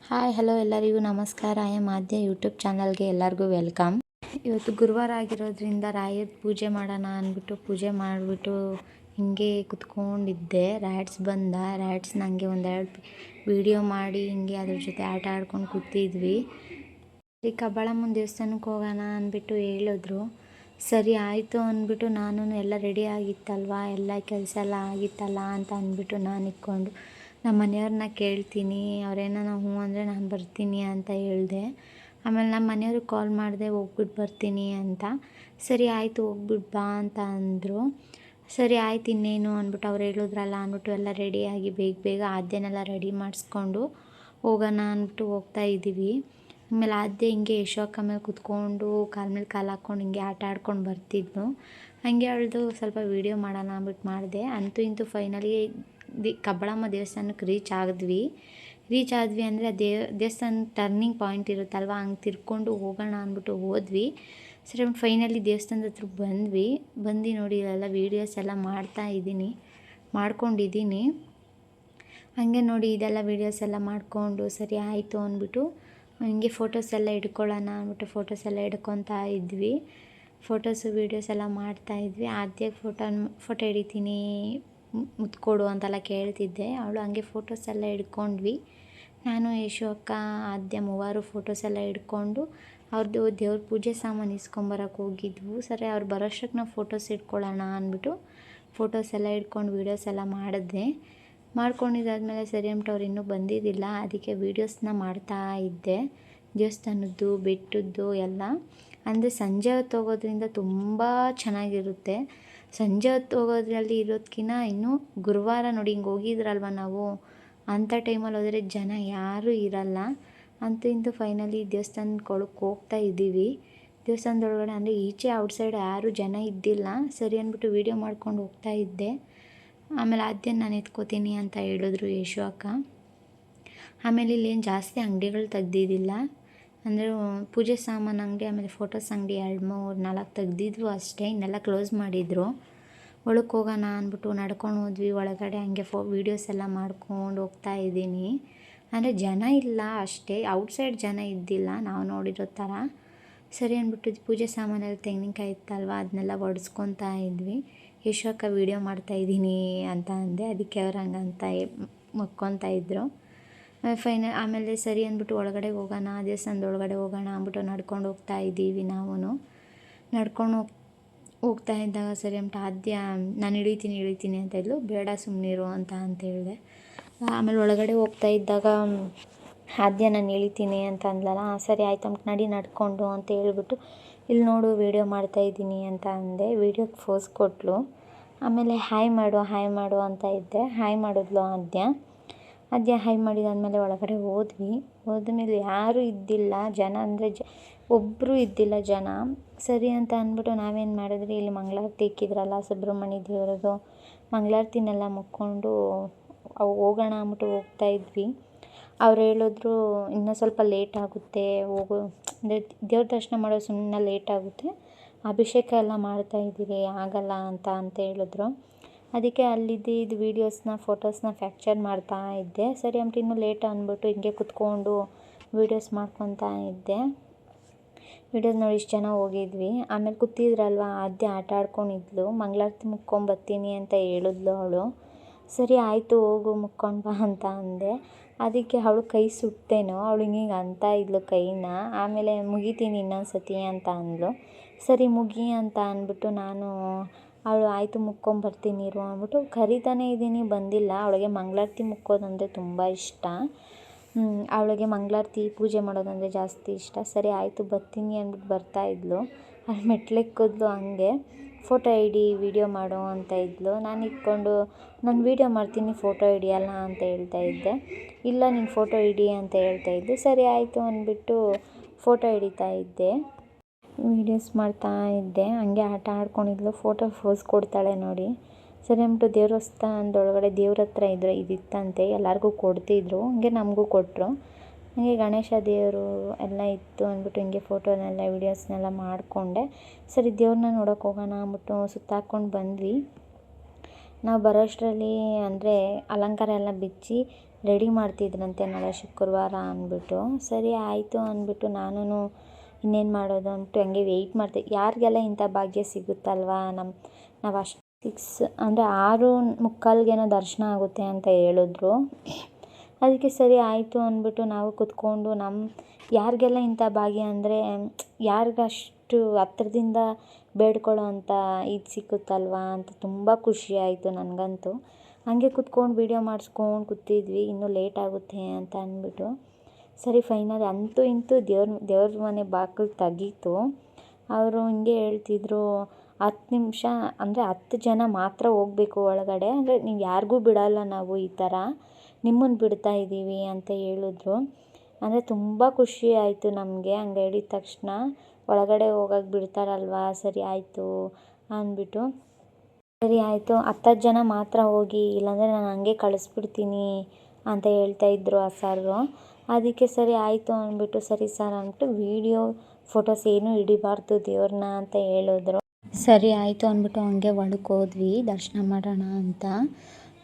Hi hello ಎಲ್ಲರಿಗೂ ನಮಸ್ಕಾರ. I am Adya YouTube ಚಾನಲ್ಗೆ ಎಲ್ಲರಿಗೂ ವೆಲ್ಕಮ್. ಇವತ್ತು ಗುರುವಾರ ಆಗಿರೋದ್ರಿಂದ ರಾಯರ ಪೂಜೆ ಮಾಡೋಣ ಅಂದ್ಬಿಟ್ಟು ಪೂಜೆ ಮಾಡಿಬಿಟ್ಟು ಹಿಂಗೆ ಕುತ್ಕೊಂಡಿದ್ದೆ. ರ್ಯಾಟ್ಸ್ ಬಂದ ರ್ಯಾಟ್ಸ್ ನನಗೆ ಒಂದೆರಡು ವೀಡಿಯೋ ಮಾಡಿ ಹಿಂಗೆ ಅದ್ರ ಜೊತೆ ಆಟ ಆಡ್ಕೊಂಡು ಕೂತಿದ್ವಿ. ಈ ಕಬ್ಬಾಳಮ್ಮನ ದೇವಸ್ಥಾನಕ್ಕೆ ಹೋಗೋಣ ಅಂದ್ಬಿಟ್ಟು ಹೇಳಿದ್ರು. ಸರಿ ಆಯಿತು ಅಂದ್ಬಿಟ್ಟು ನಾನು ಎಲ್ಲ ರೆಡಿ ಆಗಿತ್ತಲ್ವ, ಎಲ್ಲ ಕೆಲಸ ಎಲ್ಲ ಆಗಿತ್ತಲ್ಲ ಅಂತ ಅಂದ್ಬಿಟ್ಟು ನಾನು ಇಟ್ಕೊಂಡು ನಮ್ಮ ಮನೆಯವ್ರನ್ನ ಕೇಳ್ತೀನಿ, ಅವರೇನೋ ಹ್ಞೂ ಅಂದರೆ ನಾನು ಬರ್ತೀನಿ ಅಂತ ಹೇಳಿದೆ. ಆಮೇಲೆ ನಮ್ಮ ಮನೆಯವ್ರಿಗೆ ಕಾಲ್ ಮಾಡಿದೆ, ಹೋಗ್ಬಿಟ್ಟು ಬರ್ತೀನಿ ಅಂತ. ಸರಿ ಆಯಿತು ಹೋಗ್ಬಿಟ್ಟು ಬಾ ಅಂತ ಅಂದರು. ಸರಿ ಆಯ್ತು ಇನ್ನೇನು ಅಂದ್ಬಿಟ್ಟು ಅವ್ರು ಹೇಳಿದ್ರಲ್ಲ ಅಂದ್ಬಿಟ್ಟು ಎಲ್ಲ ರೆಡಿಯಾಗಿ ಬೇಗ ಆದ್ಯನೆಲ್ಲ ರೆಡಿ ಮಾಡಿಸ್ಕೊಂಡು ಹೋಗೋಣ ಅಂದ್ಬಿಟ್ಟು ಹೋಗ್ತಾ ಇದ್ದೀವಿ. ಆಮೇಲೆ ಆದ್ಯ ಹಿಂಗೆ ಯಶೋಕ್ಕ ಮೇಲೆ ಕುತ್ಕೊಂಡು ಕಾಲ ಮೇಲೆ ಕಾಲು ಹಾಕ್ಕೊಂಡು ಹಿಂಗೆ ಆಟ ಆಡ್ಕೊಂಡು ಬರ್ತಿದ್ನು. ಹಾಗೆ ಅವಳದು ಸ್ವಲ್ಪ ವೀಡಿಯೋ ಮಾಡೋಣ ಅಂದ್ಬಿಟ್ಟು ಮಾಡಿದೆ. ಅಂತೂ ಇಂತೂ ಫೈನಲಿ ಕಬ್ಬಾಳಮ್ಮ ದೇವಸ್ಥಾನಕ್ಕೆ ರೀಚ್ ಆದ್ವಿ ಅಂದರೆ ದೇವಸ್ಥಾನ ಟರ್ನಿಂಗ್ ಪಾಯಿಂಟ್ ಇರುತ್ತಲ್ವ, ಹಂಗೆ ತಿರ್ಕೊಂಡು ಹೋಗೋಣ ಅಂದ್ಬಿಟ್ಟು ಹೋದ್ವಿ. ಸರಿ ಫೈನಲಿ ದೇವಸ್ಥಾನದ ಹತ್ರ ಬಂದು ನೋಡಿ ಇಲ್ಲೆಲ್ಲ ವೀಡಿಯೋಸ್ ಎಲ್ಲ ಮಾಡ್ಕೊಂಡಿದ್ದೀನಿ. ಹಾಗೆ ನೋಡಿ ಇದೆಲ್ಲ ವೀಡಿಯೋಸ್ ಎಲ್ಲ ಮಾಡಿಕೊಂಡು ಸರಿ ಆಯಿತು ಅಂದ್ಬಿಟ್ಟು ಹಿಂಗೆ ಫೋಟೋಸ್ ಎಲ್ಲ ಹಿಡ್ಕೊಳ್ಳೋಣ ಅಂದ್ಬಿಟ್ಟು ಫೋಟೋಸ್ ಎಲ್ಲ ಹಿಡ್ಕೊತಾ ಇದ್ವಿ. ಫೋಟೋಸು ವೀಡಿಯೋಸ್ ಎಲ್ಲ ಮಾಡ್ತಾಯಿದ್ವಿ. ಆದ್ಯಗೆ ಫೋಟೋ ಹಿಡಿತೀನಿ ಮುತ್ಕೊಡು ಅಂತೆಲ್ಲ ಕೇಳ್ತಿದ್ದೆ. ಅವಳು ಹಂಗೆ ಫೋಟೋಸ್ ಎಲ್ಲ ಹಿಡ್ಕೊಂಡ್ವಿ. ನಾನು ಯಶು ಅಕ್ಕ ಆದ್ಯ ಮೂವರು ಫೋಟೋಸ್ ಎಲ್ಲ ಹಿಡ್ಕೊಂಡು ಅವ್ರದ್ದು ದೇವ್ರ ಪೂಜೆ ಸಾಮಾನು ಇಸ್ಕೊಂಬರಕ್ಕೆ ಹೋಗಿದ್ವು. ಸರಿ ಅವ್ರು ಬರೋಷ್ಟಕ್ಕೆ ನಾವು ಫೋಟೋಸ್ ಇಟ್ಕೊಳ್ಳೋಣ ಅಂದ್ಬಿಟ್ಟು ಫೋಟೋಸ್ ಎಲ್ಲ ಹಿಡ್ಕೊಂಡು ವೀಡಿಯೋಸ್ ಎಲ್ಲ ಮಾಡ್ಕೊಂಡಿದ್ದಾದ್ಮೇಲೆ ಸರಿ ಅಂದ್ಬಿಟ್ಟು ಅವ್ರು ಇನ್ನೂ ಬಂದಿದ್ದಿಲ್ಲ. ಅದಕ್ಕೆ ವೀಡಿಯೋಸ್ನ ಮಾಡ್ತಾ ಇದ್ದೆ. ದೇವಸ್ಥಾನದ್ದು ಬೆಟ್ಟದ್ದು ಎಲ್ಲ ಅಂದರೆ ಸಂಜೆ ಹೊತ್ತು ಹೋಗೋದ್ರಿಂದ ತುಂಬ ಚೆನ್ನಾಗಿರುತ್ತೆ. ಸಂಜೆ ಹೊತ್ತು ಹೋಗೋದ್ರಲ್ಲಿ ಇರೋದಕ್ಕಿಂತ ಇನ್ನೂ ಗುರುವಾರ ನೋಡಿ ಹಿಂಗೆ ಹೋಗಿದ್ರಲ್ವ ನಾವು, ಅಂಥ ಟೈಮಲ್ಲಿ ಹೋದರೆ ಜನ ಯಾರೂ ಇರಲ್ಲ. ಅಂತೂ ಇಂತೂ ಫೈನಲಿ ದೇವಸ್ಥಾನಕ್ಕೆ ಹೋಗ್ತಾ ಇದ್ದೀವಿ. ದೇವಸ್ಥಾನದೊಳಗಡೆ ಅಂದರೆ ಈಚೆ ಔಟ್ಸೈಡ್ ಯಾರೂ ಜನ ಇದ್ದಿಲ್ಲ. ಸರಿ ಅಂದ್ಬಿಟ್ಟು ವೀಡಿಯೋ ಮಾಡ್ಕೊಂಡು ಹೋಗ್ತಾ ಇದ್ದೆ. ಆಮೇಲೆ ಆದ್ಯನ ನಾನು ಎತ್ಕೋತೀನಿ ಅಂತ ಹೇಳಿದ್ರು ಯಶು ಅಕ್ಕ. ಆಮೇಲೆ ಇಲ್ಲೇನು ಜಾಸ್ತಿ ಅಂಗಡಿಗಳು ತೆಗ್ದಿದ್ದಿಲ್ಲ, ಅಂದರೆ ಪೂಜೆ ಸಾಮಾನು ಅಂಗಡಿ ಆಮೇಲೆ ಫೋಟೋಸ್ ಅಂಗಡಿ 2-3-4 ತೆಗ್ದಿದ್ವು ಅಷ್ಟೇ, ಇನ್ನೆಲ್ಲ ಕ್ಲೋಸ್ ಮಾಡಿದರು. ಒಳಕ್ಕೆ ಹೋಗೋಣ ಅಂದ್ಬಿಟ್ಟು ನಡ್ಕೊಂಡು ಹೋದ್ವಿ. ಒಳಗಡೆ ಹಂಗೆ ವೀಡಿಯೋಸ್ ಎಲ್ಲ ಮಾಡ್ಕೊಂಡು ಹೋಗ್ತಾ ಇದ್ದೀನಿ. ಅಂದರೆ ಜನ ಇಲ್ಲ ಅಷ್ಟೇ, ಔಟ್ಸೈಡ್ ಜನ ಇದ್ದಿಲ್ಲ ನಾವು ನೋಡಿರೋ ಥರ. ಸರಿ ಅಂದ್ಬಿಟ್ಟು ಪೂಜೆ ಸಾಮಾನೆಲ್ಲ ತೆಂಗಿನಕಾಯಿ ಇತ್ತಲ್ವ ಅದನ್ನೆಲ್ಲ ಒಡಿಸ್ಕೊತಾ ಇದ್ವಿ. ಯಶೋಕ್ಕ ವೀಡಿಯೋ ಮಾಡ್ತಾಯಿದ್ದೀನಿ ಅಂತ ಅಂದೆ, ಅದಕ್ಕೆ ಅವ್ರು ಹಂಗಂತ ಮಕ್ಕೊತಾ ಇದ್ದರು. ಆಮೇಲೆ ಸರಿ ಅಂದ್ಬಿಟ್ಟು ಒಳಗಡೆ ಹೋಗೋಣ, ದೇವಸ್ಥಾನದ ಒಳಗಡೆ ಹೋಗೋಣ ಅಂದ್ಬಿಟ್ಟು ನಡ್ಕೊಂಡು ಹೋಗ್ತಾ ಇದ್ದೀವಿ. ನಾವು ನಡ್ಕೊಂಡು ಹೋಗ್ತಾ ಇದ್ದಾಗ ಸರಿ ಅಂದ್ಬಿಟ್ಟು ಆದ್ಯ ನಾನು ಇಳಿತೀನಿ ಅಂತ ಇದ್ಲು. ಬೇಡ ಸುಮ್ಮನಿರು ಅಂತ ಹೇಳಿದೆ. ಆಮೇಲೆ ಒಳಗಡೆ ಹೋಗ್ತಾ ಇದ್ದಾಗ ಆದ್ಯ ನಾನು ಇಳಿತೀನಿ ಅಂತ ಅಂದ್ಲಲ್ಲ, ಸರಿ ಆಯ್ತು ಅಂದ್ಬಿಟ್ಟು ನಡ್ಕೊಂಡು ಅಂತ ಹೇಳ್ಬಿಟ್ಟು ಇಲ್ಲಿ ನೋಡು ವೀಡಿಯೋ ಮಾಡ್ತಾಯಿದ್ದೀನಿ ಅಂತ ಅಂದೆ. ವೀಡಿಯೋಗೆ ಫೋಸ್ ಕೊಟ್ಟಳು. ಆಮೇಲೆ ಹಾಯ್ ಮಾಡು ಅಂತ ಇದ್ದೆ. ಹಾಯ್ ಮಾಡಿದ್ಲು ಆದ್ಯ ಹಾಯ್ ಮಾಡಿದಾದ್ಮೇಲೆ ಒಳಗಡೆ ಹೋದ್ಮೇಲೆ ಯಾರೂ ಇದ್ದಿಲ್ಲ ಜನ, ಅಂದರೆ ಒಬ್ಬರು ಇದ್ದಿಲ್ಲ ಜನ. ಸರಿ ಅಂತ ಅಂದ್ಬಿಟ್ಟು ನಾವೇನು ಮಾಡಿದ್ರಿ, ಇಲ್ಲಿ ಮಂಗಳಾರತಿ ಇಕ್ಕಿದ್ರಲ್ಲ ಸುಬ್ರಹ್ಮಣ್ಯ ದೇವರದು, ಮಂಗಳಾರತಿನೆಲ್ಲ ಮುಕ್ಕೊಂಡು ಹೋಗೋಣ ಅಂದ್ಬಿಟ್ಟು ಹೋಗ್ತಾ ಇದ್ವಿ. ಅವ್ರು ಹೇಳಿದ್ರು ಇನ್ನೂ ಸ್ವಲ್ಪ ಲೇಟ್ ಆಗುತ್ತೆ ಅಂದರೆ ದೇವ್ರ ದರ್ಶನ ಮಾಡೋದು ಸುಮ್ಮನೆ ಲೇಟ್ ಆಗುತ್ತೆ, ಅಭಿಷೇಕ ಎಲ್ಲ ಮಾಡ್ತಾಯಿದ್ದೀರಿ ಆಗಲ್ಲ ಅಂತ ಹೇಳಿದ್ರು. ಅದಕ್ಕೆ ಅಲ್ಲಿದ್ದು ವೀಡಿಯೋಸ್ನ ಫೋಟೋಸ್ನ ಕ್ಯಾಪ್ಚರ್ ಮಾಡ್ತಾ ಇದ್ದೆ. ಸರಿ ಅಂದ್ಬಿಟ್ಟು ಇನ್ನೂ ಲೇಟ್ ಅಂದ್ಬಿಟ್ಟು ಹಿಂಗೆ ಕುತ್ಕೊಂಡು ವೀಡಿಯೋಸ್ ಮಾಡ್ಕೊತಾ ಇದ್ದೆ. ವೀಡಿಯೋಸ್ ನೋಡಿ ಇಷ್ಟು ಜನ ಹೋಗಿದ್ವಿ. ಆಮೇಲೆ ಕೂತಿದ್ರಲ್ವ ಆದ್ಯ ಆಟ ಆಡ್ಕೊಂಡಿದ್ಲು. ಮಂಗಳಾರತಿ ಮುಕ್ಕೊಂಬರ್ತೀನಿ ಅಂತ ಹೇಳಿದ್ಲು ಅವಳು. ಸರಿ ಆಯಿತು ಹೋಗು ಮುಕ್ಕೊಂಡು ಬಾ ಅಂತ ಅಂದೆ. ಅದಕ್ಕೆ ಅವಳು ಕೈ ಸುಟ್ಟೇನೋ, ಅವಳು ಹಿಂಗೆ ಅಂತ ಇದ್ಲು ಕೈನ. ಆಮೇಲೆ ಮುಗಿತೀನಿ ಇನ್ನೊಂದು ಸತಿ ಅಂತ ಅಂದ್ಲು. ಸರಿ ಮುಗಿ ಅಂತ ಅಂದ್ಬಿಟ್ಟು ನಾನು ಅವಳು ಆಯಿತು ಮುಕ್ಕೊಂಬರ್ತೀನಿ ಇರು ಅಂದ್ಬಿಟ್ಟು ಕರಿತಾನೇ ಇದ್ದೀನಿ, ಬಂದಿಲ್ಲ. ಅವಳಿಗೆ ಮಂಗಳಾರತಿ ಮುಕ್ಕೋದಂದರೆ ತುಂಬ ಇಷ್ಟ. ಅವಳಿಗೆ ಮಂಗಳಾರತಿ ಪೂಜೆ ಮಾಡೋದಂದರೆ ಜಾಸ್ತಿ ಇಷ್ಟ. ಸರಿ ಆಯಿತು ಬರ್ತೀನಿ ಅಂದ್ಬಿಟ್ಟು ಬರ್ತಾಯಿದ್ಲು. ಅಲ್ಲಿ ಮೆಟ್ಲೆಕ್ಕಿದ್ಲು. ಹಂಗೆ ಫೋಟೋ ಹಿಡಿ ವೀಡಿಯೋ ಮಾಡು ಅಂತ ಇದ್ಲು. ನಾನು ಇಟ್ಕೊಂಡು ನಾನು ವೀಡಿಯೋ ಮಾಡ್ತೀನಿ ಫೋಟೋ ಹಿಡಿಯಲ್ಲ ಅಂತ ಹೇಳ್ತಾಯಿದ್ದೆ. ಇಲ್ಲ ನೀನು ಫೋಟೋ ಹಿಡಿ ಅಂತ ಹೇಳ್ತಾಯಿದ್ದೆ. ಸರಿ ಆಯಿತು ಅಂದ್ಬಿಟ್ಟು ಫೋಟೋ ಹಿಡಿತಾ ಇದ್ದೆ, ವೀಡಿಯೋಸ್ ಮಾಡ್ತಾ ಇದ್ದೆ. ಹಂಗೆ ಆಟ ಆಡ್ಕೊಂಡಿದ್ಲು. ಫೋಟೋ ಫೋಸ್ ಕೊಡ್ತಾಳೆ ನೋಡಿ. ಸರಿ ಅಂದ್ಬಿಟ್ಟು ದೇವಸ್ಥಾನದೊಳಗಡೆ ದೇವ್ರ ಹತ್ರ ಇದಿತ್ತಂತೆ, ಎಲ್ಲರಿಗೂ ಕೊಡ್ತಿದ್ರು. ಹಂಗೆ ನಮಗೂ ಕೊಟ್ಟರು. ಹಾಗೆ ಗಣೇಶ ದೇವರು ಎಲ್ಲ ಇತ್ತು ಅಂದ್ಬಿಟ್ಟು ಹಿಂಗೆ ಫೋಟೋನೆಲ್ಲ ವೀಡಿಯೋಸ್ನೆಲ್ಲ ಮಾಡಿಕೊಂಡೆ. ಸರಿ ದೇವ್ರನ್ನ ನೋಡೋಕೆ ಹೋಗೋಣ ಅಂದ್ಬಿಟ್ಟು ಸುತ್ತಾಕ್ಕೊಂಡು ಬಂದ್ವಿ. ನಾವು ಬರೋಷ್ಟರಲ್ಲಿ ಅಂದರೆ ಅಲಂಕಾರ ಎಲ್ಲ ಬಿಚ್ಚಿ ರೆಡಿ ಮಾಡ್ತಿದ್ರಂತೆ ನಾಳೆ ಶುಕ್ರವಾರ ಅಂದ್ಬಿಟ್ಟು. ಸರಿ ಆಯಿತು ಅಂದ್ಬಿಟ್ಟು ನಾನು ಇನ್ನೇನು ಮಾಡೋದು ಅಂದ್ಬಿಟ್ಟು ಹಂಗೆ ವೆಯ್ಟ್ ಮಾಡ್ದೆ. ಯಾರಿಗೆಲ್ಲ ಇಂಥ ಭಾಗ್ಯ ಸಿಗುತ್ತಲ್ವ, ನಾವು ಅಷ್ಟು 6 ಅಂದರೆ 6:45 ದರ್ಶನ ಆಗುತ್ತೆ ಅಂತ ಹೇಳಿದ್ರು. ಅದಕ್ಕೆ ಸರಿ ಆಯಿತು ಅಂದ್ಬಿಟ್ಟು ನಾವು ಕೂತ್ಕೊಂಡು ಯಾರಿಗೆಲ್ಲ ಇಂಥ ಭಾಗ್ಯ ಅಂದರೆ ಯಾರಿಗಷ್ಟು ಹತ್ರದಿಂದ ಬೇಡ್ಕೊಳ್ಳೋ ಅಂಥ ಇದು ಸಿಕ್ಕುತ್ತಲ್ವ ಅಂತ ತುಂಬ ಖುಷಿ ಆಯಿತು ನನಗಂತೂ. ಹಾಗೆ ಕೂತ್ಕೊಂಡು ವೀಡಿಯೋ ಮಾಡಿಸ್ಕೊಂಡು ಕೂತಿದ್ವಿ, ಇನ್ನೂ ಲೇಟ್ ಆಗುತ್ತೆ ಅಂತ ಅಂದ್ಬಿಟ್ಟು. ಸರಿ ಫೈನಲ್ ಅಂತೂ ಇಂತೂ ದೇವ್ರ ಮನೆ ಬಾಗಿಲು ತೆಗೀತು. ಅವರು ಹಿಂಗೆ ಹೇಳ್ತಿದ್ರು 10 ನಿಮಿಷ ಅಂದರೆ 10 ಜನ ಮಾತ್ರ ಹೋಗಬೇಕು ಒಳಗಡೆ, ಅಂದರೆ ನೀವು ಯಾರಿಗೂ ಬಿಡಲ್ಲ ನಾವು ಈ ಥರ, ನಿಮ್ಮನ್ನು ಬಿಡ್ತಾ ಇದ್ದೀವಿ ಅಂತ ಹೇಳಿದ್ರು. ಅಂದರೆ ತುಂಬ ಖುಷಿ ಆಯಿತು ನಮಗೆ. ಹಂಗೆ ಹೇಳಿದ ತಕ್ಷಣ ಒಳಗಡೆ ಹೋಗಕ್ಕೆ ಬಿಡ್ತಾರಲ್ವ, ಸರಿ ಆಯಿತು ಅಂದ್ಬಿಟ್ಟು. ಸರಿ ಆಯಿತು 10 ಜನ ಮಾತ್ರ ಹೋಗಿ, ಇಲ್ಲಾಂದರೆ ನಾನು ಹಂಗೆ ಕಳಿಸ್ಬಿಡ್ತೀನಿ ಅಂತ ಹೇಳ್ತಾಯಿದ್ರು ಆ ಸಾರು. ಅದಕ್ಕೆ ಸರಿ ಆಯಿತು ಅಂದ್ಬಿಟ್ಟು ಸರಿ ಸರ್ ಅಂದ್ಬಿಟ್ಟು ವೀಡಿಯೋ ಫೋಟೋಸ್ ಏನೂ ಹಿಡಿಬಾರ್ದು ದೇವ್ರನ್ನ ಅಂತ ಹೇಳಿದ್ರು. ಸರಿ ಆಯಿತು ಅಂದ್ಬಿಟ್ಟು ಹಂಗೆ ಒಳಗೆ ಹೋದ್ವಿ ದರ್ಶನ ಮಾಡೋಣ ಅಂತ.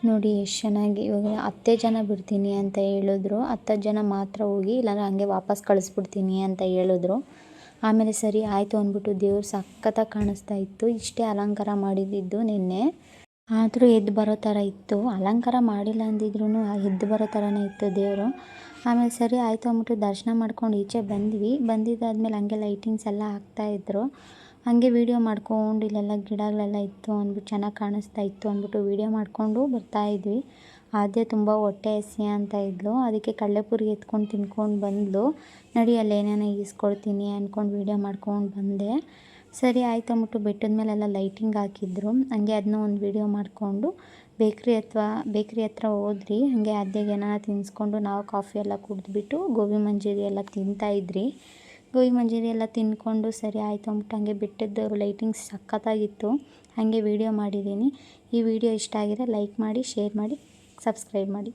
ನೋಡಿ ಎಷ್ಟು ಚೆನ್ನಾಗಿ, ಇವಾಗ 10 ಜನ ಬಿಡ್ತೀನಿ ಅಂತ ಹೇಳಿದ್ರು. 10 ಜನ ಮಾತ್ರ ಹೋಗಿ, ಇಲ್ಲಾಂದರೆ ಹಂಗೆ ವಾಪಸ್ ಕಳಿಸ್ಬಿಡ್ತೀನಿ ಅಂತ ಹೇಳಿದ್ರು. ಆಮೇಲೆ ಸರಿ ಆಯಿತು ಅಂದ್ಬಿಟ್ಟು ದೇವ್ರು ಸಖತ್ತಾಗಿ ಕಾಣಿಸ್ತಾ ಇತ್ತು. ಇಷ್ಟೇ ಅಲಂಕಾರ ಮಾಡಿದ್ದು ನಿನ್ನೆ, ಆದರೂ ಎದ್ದು ಬರೋ ಥರ ಇತ್ತು. ಅಲಂಕಾರ ಮಾಡಿಲ್ಲ ಅಂದಿದ್ರು ಎದ್ದು ಬರೋ ಥರನೇ ಇತ್ತು ದೇವರು. ಆಮೇಲೆ ಸರಿ ಆಯಿತು ಅಂದ್ಬಿಟ್ಟು ದರ್ಶನ ಮಾಡ್ಕೊಂಡು ಈಚೆ ಬಂದಿದ್ದಾದ್ಮೇಲೆ ಹಂಗೆ ಲೈಟಿಂಗ್ಸ್ ಎಲ್ಲ ಹಾಕ್ತಾಯಿದ್ರು. ಹಾಗೆ ವೀಡಿಯೋ ಮಾಡ್ಕೊಂಡು ಇಲ್ಲೆಲ್ಲ ಗಿಡಗಳೆಲ್ಲ ಇತ್ತು ಅಂದ್ಬಿಟ್ಟು ಚೆನ್ನಾಗಿ ಕಾಣಿಸ್ತಾ ಇತ್ತು ಅಂದ್ಬಿಟ್ಟು ವೀಡಿಯೋ ಮಾಡಿಕೊಂಡು ಬರ್ತಾಯಿದ್ವಿ. ಆದ್ಯ ತುಂಬ ಹೊಟ್ಟೆ ಹಸಿ ಅಂತ ಇದ್ಲು, ಅದಕ್ಕೆ ಕಡಲೆಪುರಿ ಎತ್ಕೊಂಡು ತಿನ್ಕೊಂಡು ಬಂದಳು. ನಡಿ ಅಲ್ಲಿ ಏನೇನೋ ಈಸ್ಕೊಡ್ತೀನಿ ಅಂದ್ಕೊಂಡು ವೀಡಿಯೋ ಮಾಡ್ಕೊಂಡು ಬಂದೆ. ಸರಿ ಆಯಿತು ಅಂದ್ಬಿಟ್ಟು ಬೆಟ್ಟದ ಮೇಲೆಲ್ಲ ಲೈಟಿಂಗ್ ಹಾಕಿದ್ರು. ಹಂಗೆ ಅದನ್ನ ಒಂದು ವೀಡಿಯೋ ಮಾಡಿಕೊಂಡು ಬೇಕ್ರಿ ಹತ್ರ ಹೋದ್ರಿ. ಹಾಗೆ ಅದ್ದೆಗೆ ಏನಾರ ತಿನ್ನಿಸ್ಕೊಂಡು ನಾವು ಕಾಫಿ ಎಲ್ಲ ಕುಡಿದ್ಬಿಟ್ಟು ಗೋಬಿ ಮಂಚೂರಿ ಎಲ್ಲ ತಿಂತಾಯಿದ್ರಿ. ಗೋಬಿ ಮಂಚೂರಿ ಎಲ್ಲ ತಿಂದ್ಕೊಂಡು ಸರಿ ಆಯಿತು ಅಂದ್ಬಿಟ್ಟು ಹಂಗೆ ಬೆಟ್ಟದ್ದು ಲೈಟಿಂಗ್ಸ್ ಸಖತ್ತಾಗಿತ್ತು. ಹಾಗೆ ವೀಡಿಯೋ ಮಾಡಿದ್ದೀನಿ. ಈ ವಿಡಿಯೋ ಇಷ್ಟ ಆಗಿದ್ರೆ ಲೈಕ್ ಮಾಡಿ, ಶೇರ್ ಮಾಡಿ, ಸಬ್ಸ್ಕ್ರೈಬ್ ಮಾಡಿ.